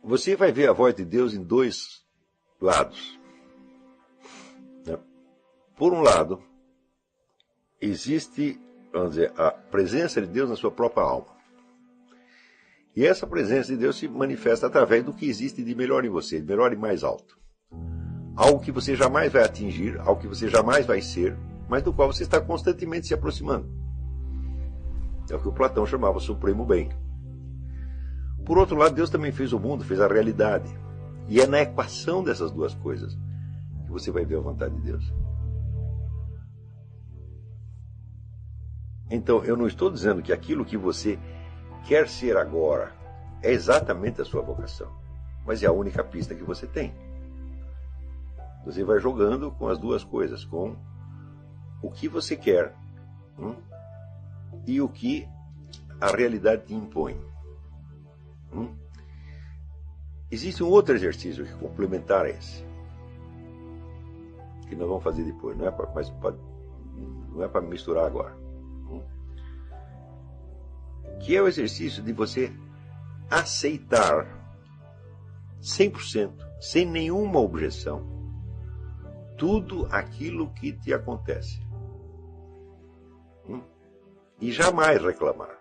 Você vai ver a voz de Deus em dois lados. Né? Por um lado, existe, vamos dizer, a presença de Deus na sua própria alma. E essa presença de Deus se manifesta através do que existe de melhor em você, de melhor e mais alto. Algo que você jamais vai atingir, algo que você jamais vai ser, mas do qual você está constantemente se aproximando. É o que o Platão chamava supremo bem. Por outro lado, Deus também fez o mundo, fez a realidade. E é na equação dessas duas coisas que você vai ver a vontade de Deus. Então, eu não estou dizendo que aquilo que você quer ser agora é exatamente a sua vocação, mas é a única pista que você tem. Você vai jogando com as duas coisas, com o que você quer e o que a realidade te impõe. Existe um outro exercício que é complementar a esse, que nós vamos fazer depois, não é para misturar agora. Que é o exercício de você aceitar 100%, sem nenhuma objeção, tudo aquilo que te acontece. E jamais reclamar.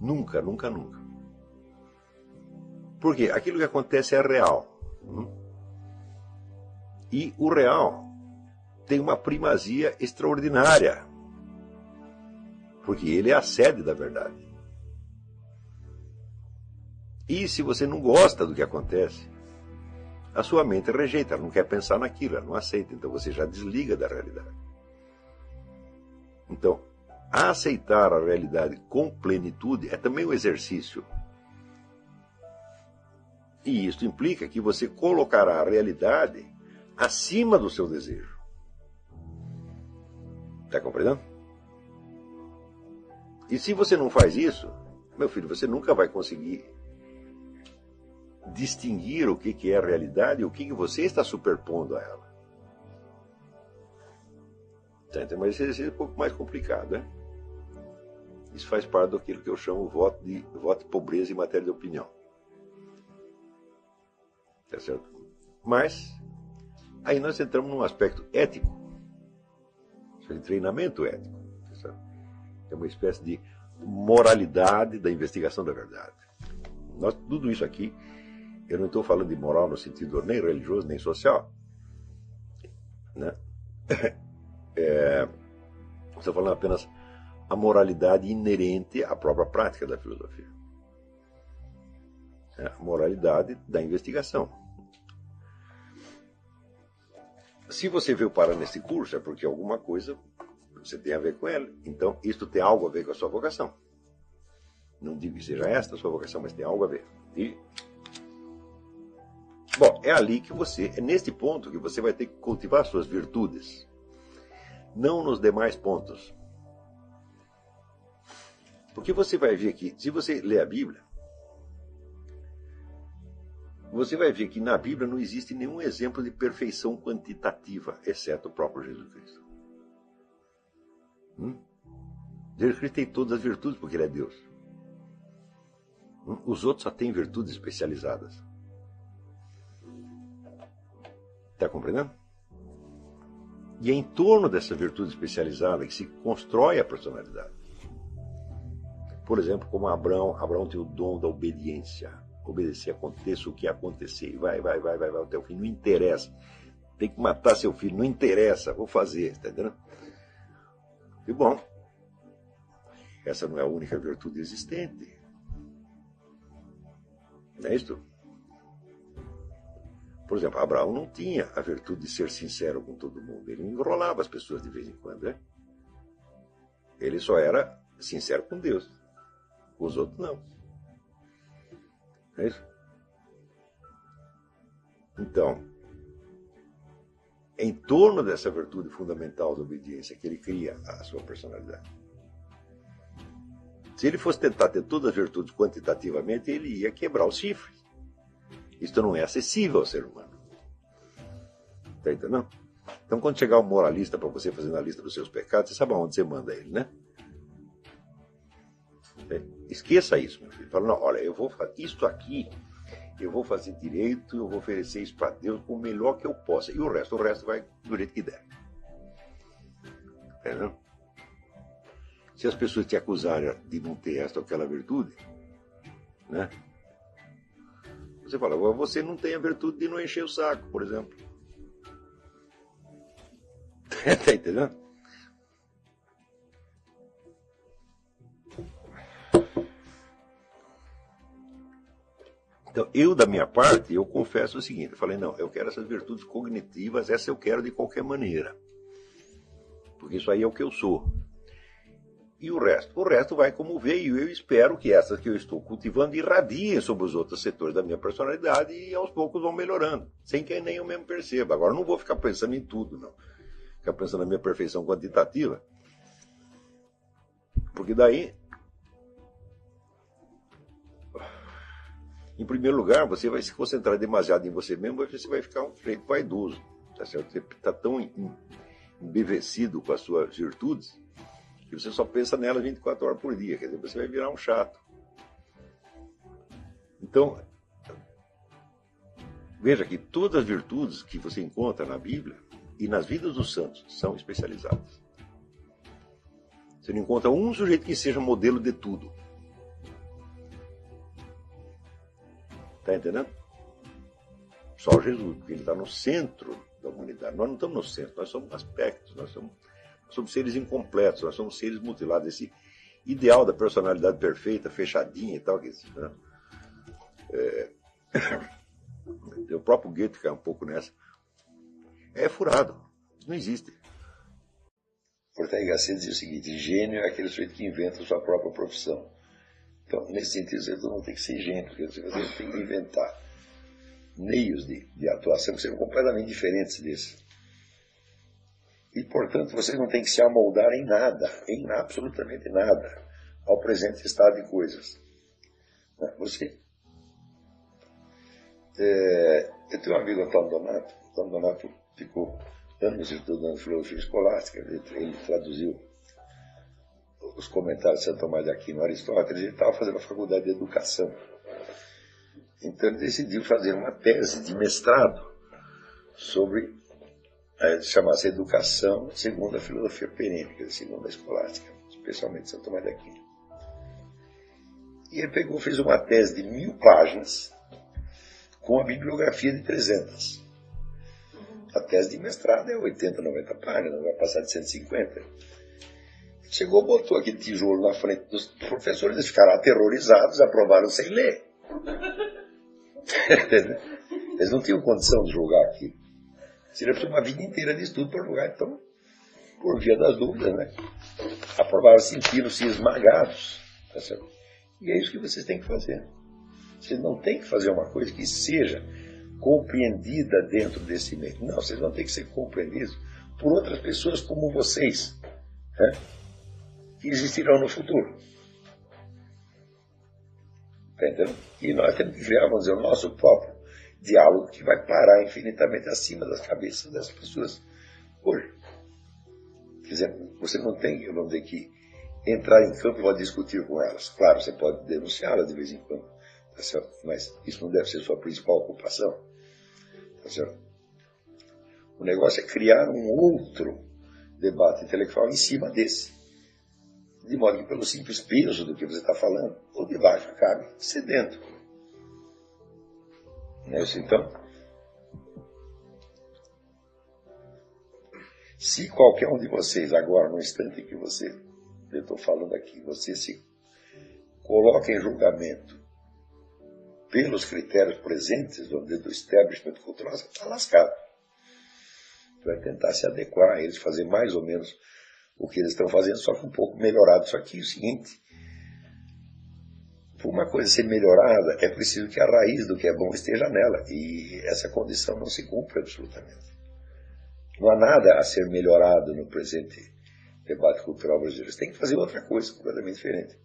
Nunca, nunca, nunca. Porque aquilo que acontece é real. E o real tem uma primazia extraordinária. Porque ele é a sede da verdade. E se você não gosta do que acontece, a sua mente rejeita, ela não quer pensar naquilo, ela não aceita, então você já desliga da realidade. Então, aceitar a realidade com plenitude é também um exercício. E isso implica que você colocará a realidade acima do seu desejo. Está compreendendo? E se você não faz isso, meu filho, você nunca vai conseguir distinguir o que é a realidade e o que você está superpondo a ela. Então, mas isso é um pouco mais complicado, né? Isso faz parte daquilo que eu chamo voto de pobreza em matéria de opinião. Tá certo? Mas, aí nós entramos num aspecto ético, de treinamento ético. Tá certo? É uma espécie de moralidade da investigação da verdade. Tudo isso aqui, eu não estou falando de moral no sentido nem religioso, nem social. Né? Estou falando apenas a moralidade inerente à própria prática da filosofia. A moralidade da investigação. Se você veio parar nesse curso, é porque alguma coisa você tem a ver com ela. Então, isto tem algo a ver com a sua vocação. Não digo que seja esta a sua vocação, mas tem algo a ver. Bom, é ali que é neste ponto que você vai ter que cultivar suas virtudes. Não nos demais pontos. Porque você vai ver que, se você ler a Bíblia, você vai ver que na Bíblia não existe nenhum exemplo de perfeição quantitativa, exceto o próprio Jesus Cristo. Jesus Cristo tem todas as virtudes porque ele é Deus. Os outros só têm virtudes especializadas. Está compreendendo? E é em torno dessa virtude especializada que se constrói a personalidade. Por exemplo, como Abraão tem o dom da obediência. Obedecer, aconteça o que acontecer. Vai até o fim. Não interessa. Tem que matar seu filho. Não interessa. Vou fazer. Está entendendo? E bom, essa não é a única virtude existente. Não é isso? Por exemplo, Abraão não tinha a virtude de ser sincero com todo mundo. Ele enrolava as pessoas de vez em quando, né? Ele só era sincero com Deus. Os outros não. É isso? Então, em torno dessa virtude fundamental da obediência que ele cria a sua personalidade. Se ele fosse tentar ter todas as virtudes quantitativamente, ele ia quebrar o chifre. Isto não é acessível ao ser humano. Está entendendo? Então, quando chegar um moralista para você fazer a lista dos seus pecados, você sabe aonde você manda ele, né? Esqueça isso, meu filho. Fala, não, olha, eu vou fazer isto aqui, eu vou fazer direito, eu vou oferecer isso para Deus o melhor que eu possa. E o resto vai do jeito que der. Entendeu? Se as pessoas te acusarem de não ter esta ou aquela virtude, né? Você fala, você não tem a virtude de não encher o saco, por exemplo. Tá entendendo? Então, eu, da minha parte, eu confesso o seguinte, eu falei, não, eu quero essas virtudes cognitivas, essa eu quero de qualquer maneira. Porque isso aí é o que eu sou. E o resto vai como veio. Eu espero que essas que eu estou cultivando irradiem sobre os outros setores da minha personalidade e aos poucos vão melhorando, sem que nem eu mesmo perceba. Agora, eu não vou ficar pensando em tudo, não. Ficar pensando na minha perfeição quantitativa. Porque daí, em primeiro lugar, você vai se concentrar demasiado em você mesmo, você vai ficar um jeito vaidoso. Tá certo? Você está tão embevecido com as suas virtudes que você só pensa nelas 24 horas por dia. Quer dizer, você vai virar um chato. Então, veja que todas as virtudes que você encontra na Bíblia e nas vidas dos santos são especializadas. Você não encontra um sujeito que seja modelo de tudo. Está entendendo? Só Jesus, porque ele está no centro da humanidade. Nós não estamos no centro, nós somos aspectos, nós somos seres incompletos, nós somos seres mutilados. Esse ideal da personalidade perfeita, fechadinha e tal, né? O próprio Goethe cai um pouco nessa. É furado, não existe. Ortega y Gasset dizia o seguinte, gênio é aquele sujeito que inventa a sua própria profissão. Então, nesse sentido, você não tem que ser gênio, porque você tem que inventar meios de atuação que sejam completamente diferentes desses. E, portanto, você não tem que se amoldar em nada, absolutamente nada, ao presente estado de coisas. Eu tenho um amigo, Antônio Donato. Antônio Donato ficou anos estudando filosofia escolástica. Ele traduziu os comentários de Santo Tomás de Aquino, Aristóteles. Ele estava fazendo a faculdade de educação. Então ele decidiu fazer uma tese de mestrado sobre, chama-se Educação segundo a filosofia perênica, segundo a escolástica, especialmente Santo Tomás de Aquino. E ele fez uma tese de 1000 páginas com a bibliografia de 300. A tese de mestrado é 80, 90 páginas, não vai passar de 150. Chegou, botou aquele tijolo na frente dos professores, eles ficaram aterrorizados, aprovaram sem ler. Eles não tinham condição de julgar aquilo. Seria preciso uma vida inteira de estudo para julgar, então, por via das dúvidas, né? Aprovaram, sentiram-se esmagados. Tá certo? E é isso que vocês têm que fazer. Vocês não têm que fazer uma coisa que seja compreendida dentro desse meio. Não, vocês vão ter que ser compreendidos por outras pessoas como vocês, né? Que existirão no futuro. Entendeu? E nós temos que criar, vamos dizer, o nosso próprio diálogo que vai parar infinitamente acima das cabeças das pessoas hoje. Quer dizer, você não tem, vamos dizer, que entrar em campo e vai discutir com elas. Claro, você pode denunciá-las de vez em quando, tá certo? Mas isso não deve ser sua principal ocupação. Tá certo? O negócio é criar um outro debate intelectual em cima desse. De modo que, pelo simples peso do que você está falando, o debate acabe cedendo. Não é isso, então? Se qualquer um de vocês, agora, no instante que eu estou falando aqui, você se coloca em julgamento pelos critérios presentes do establishment cultural, você está lascado. Vai tentar se adequar a eles, fazer mais ou menos o que eles estão fazendo, só que um pouco melhorado. Só que é o seguinte, para uma coisa ser melhorada, é preciso que a raiz do que é bom esteja nela, e essa condição não se cumpre absolutamente. Não há nada a ser melhorado no presente debate cultural brasileiro. Você tem que fazer outra coisa, completamente diferente.